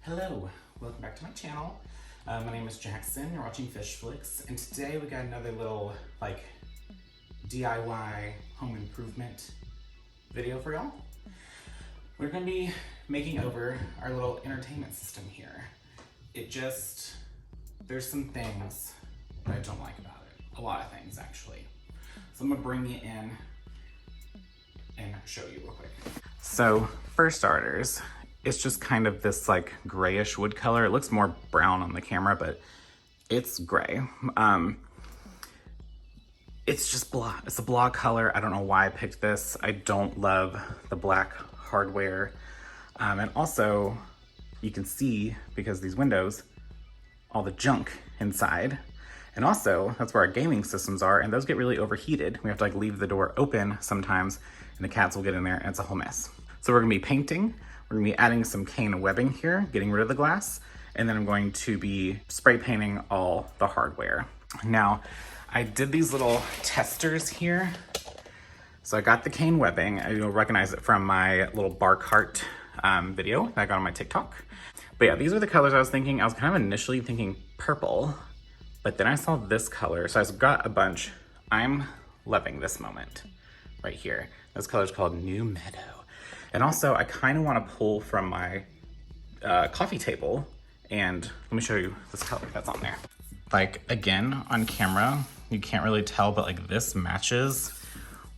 Hello, welcome back to my channel. My name is Jackson, you're watching Fish Flicks, and today we got another little, DIY home improvement video for y'all. We're gonna be making over our little entertainment system here. There's some things that I don't like about it. A lot of things, actually. So I'm gonna bring you in and show you real quick. So, for starters, it's just kind of this grayish wood color. It looks more brown on the camera, but it's gray. It's just blah. It's a blah color. I don't know why I picked this. I don't love the black hardware. And also, you can see, because these windows, all the junk inside. And also, that's where our gaming systems are, and those get really overheated. We have to leave the door open sometimes, and the cats will get in there, and it's a whole mess. So we're gonna be painting. We're gonna be adding some cane webbing here, getting rid of the glass, and then I'm going to be spray painting all the hardware. Now, I did these little testers here. So I got the cane webbing. You'll recognize it from my little bar cart video that I got on my TikTok. But yeah, these are the colors I was thinking. I was kind of initially thinking purple, but then I saw this color. So I've got a bunch. I'm loving this moment right here. This color is called New Meadow. And also, I kind of want to pull from my coffee table, and let me show you this color that's on there. Again, on camera, you can't really tell, but this matches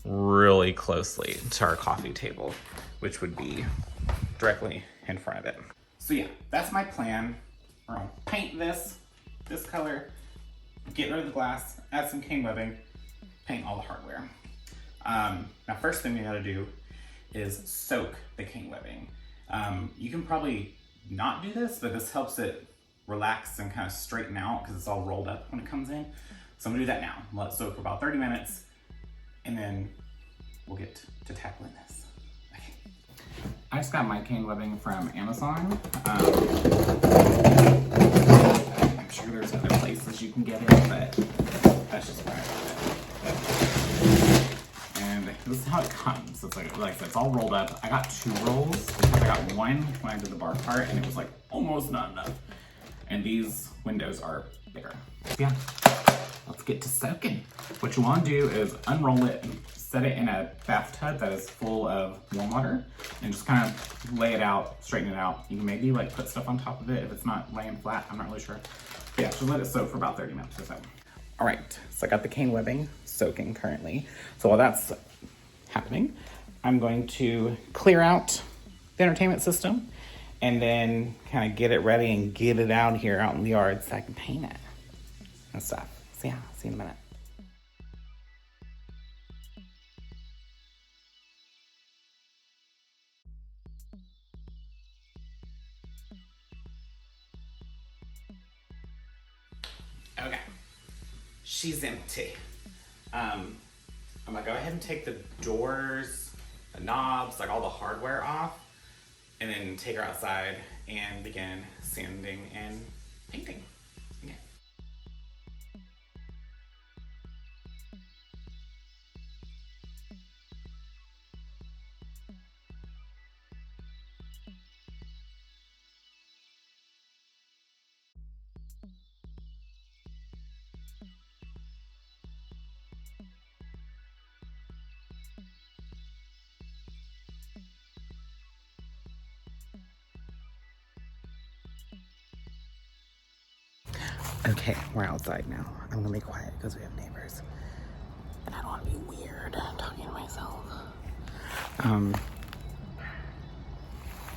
really closely to our coffee table, which would be directly in front of it. So yeah, that's my plan. We're gonna paint this color, get rid of the glass, add some cane webbing, paint all the hardware. Now, first thing we gotta do is soak the cane webbing. You can probably not do this, but this helps it relax and kind of straighten out because it's all rolled up when it comes in. So I'm gonna do that now. Let it soak for about 30 minutes, and then we'll get to tackling this. Okay. I just got my cane webbing from Amazon. I'm sure there's other places you can get it, but that's just where I got it. And this is how it comes. It's it's all rolled up. I got 2 rolls because I got one when I did the bar cart, and it was almost not enough. And these windows are bigger. So yeah, let's get to soaking. What you want to do is unroll it and set it in a bathtub that is full of warm water, and just kind of lay it out, straighten it out. You can maybe put stuff on top of it if it's not laying flat. I'm not really sure. But yeah, just let it soak for about 30 minutes or so. All right, so I got the cane webbing soaking currently. So while that's happening, I'm going to clear out the entertainment system and then kind of get it ready and get it out here out in the yard so I can paint it and stuff. So yeah, see you in a minute. Okay, she's empty. I'm gonna go ahead and take the doors, the knobs, all the hardware off, and then take her outside and begin sanding and painting. Yeah. Okay, we're outside now. I'm gonna be quiet because we have neighbors. And I don't want to be weird talking to myself.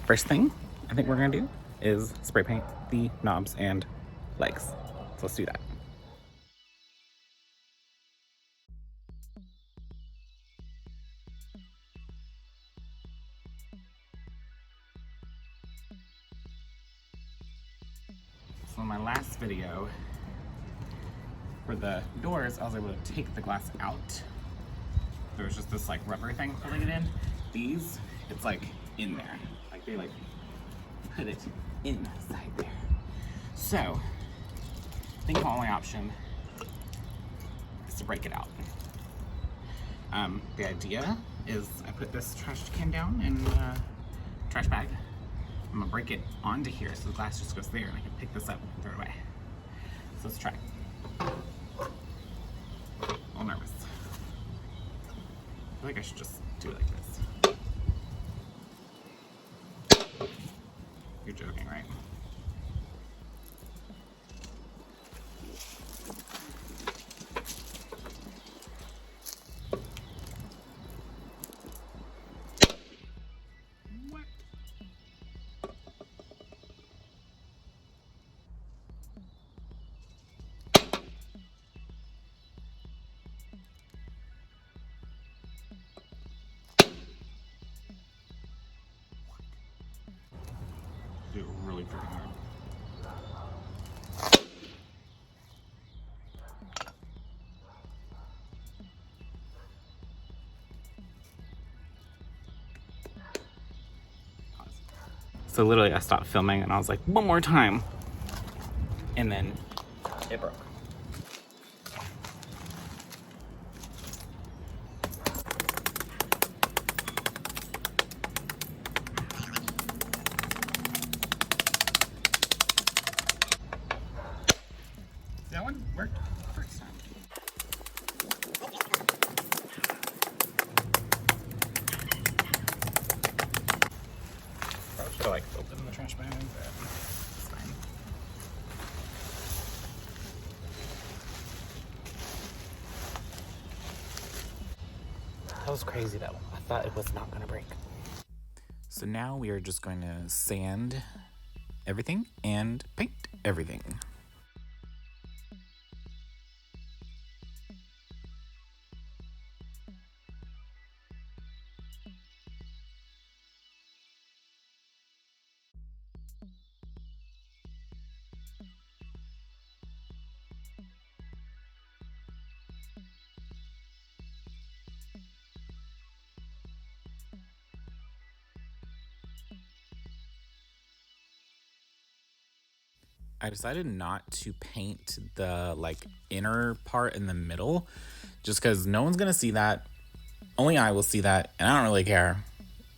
First thing I think we're gonna do is spray paint the knobs and legs. So let's do that. So in my last video, for the doors, I was able to take the glass out. There was just this rubber thing holding it in. These, it's in there. They put it inside there. So, I think the only option is to break it out. The idea is I put this trash can down in a trash bag, I'm gonna break it onto here so the glass just goes there and I can pick this up and throw it away. So let's try. A little nervous. I feel like I should just do it like this. You're joking, right? What? Dude, really freaking hard. So literally I stopped filming and I was like, one more time. And then it broke. That one worked first time. Probably should have like opened the trash bag, but it's fine. That was crazy though. I thought it was not gonna break. So now we are just going to sand everything and paint everything. I decided not to paint the like inner part in the middle just because no one's gonna see that. Only I will see that, and I don't really care.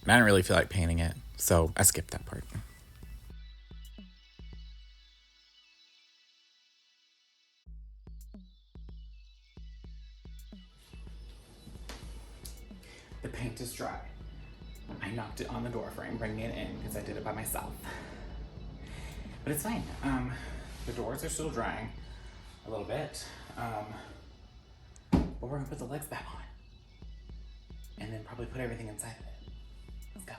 And I don't really feel like painting it, so I skipped that part. The paint is dry. I knocked it on the door frame, bringing it in because I did it by myself. But it's fine. The doors are still drying a little bit. But we're gonna put the legs back on. And then probably put everything inside of it. Let's go.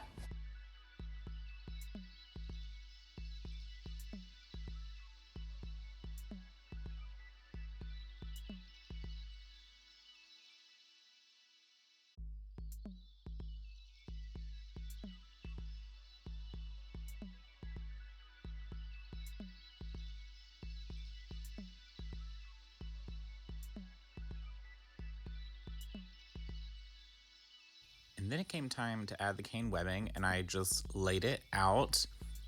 And then it came time to add the cane webbing, and I just laid it out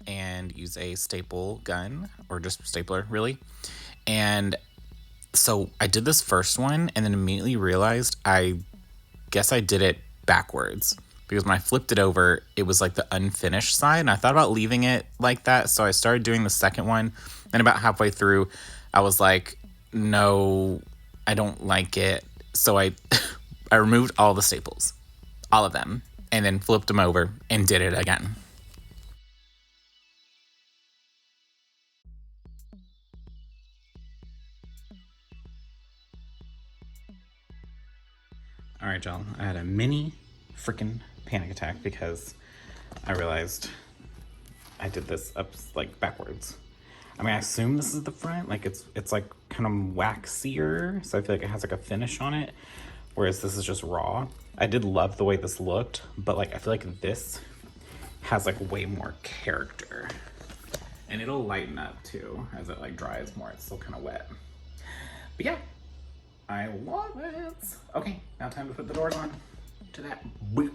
and used a staple gun, or just stapler really. And so I did this first one and then immediately realized I guess I did it backwards, because when I flipped it over, it was like the unfinished side, and I thought about leaving it like that. So I started doing the second one, and about halfway through, I was like, no, I don't like it. So I I removed all the staples, all of them, and then flipped them over and did it again. All right, y'all, I had a mini freaking panic attack because I realized I did this up like backwards. I mean, I assume this is the front, like it's like kind of waxier, so I feel like it has like a finish on it, whereas this is just raw. I did love the way this looked, but like I feel like this has like way more character, and it'll lighten up too as it like dries more. It's still kind of wet, but yeah, I love it. Okay, now time to put the doors on to that. Boop.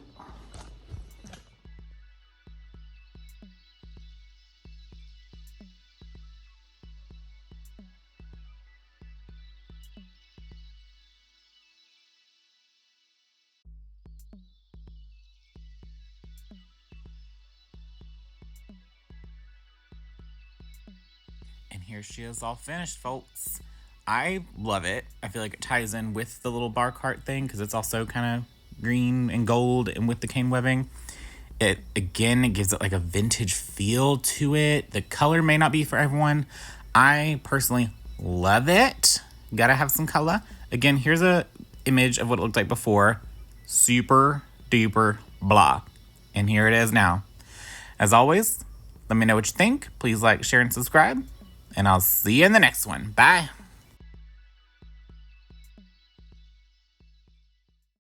here she is all finished, folks. I love it. I feel like it ties in with the little bar cart thing because it's also kind of green and gold and with the cane webbing. It gives it like a vintage feel to it. The color may not be for everyone. I personally love it. Gotta have some color. Again, here's a image of what it looked like before. Super duper blah. And here it is now. As always, let me know what you think. Please like, share, and subscribe. And I'll see you in the next one. Bye.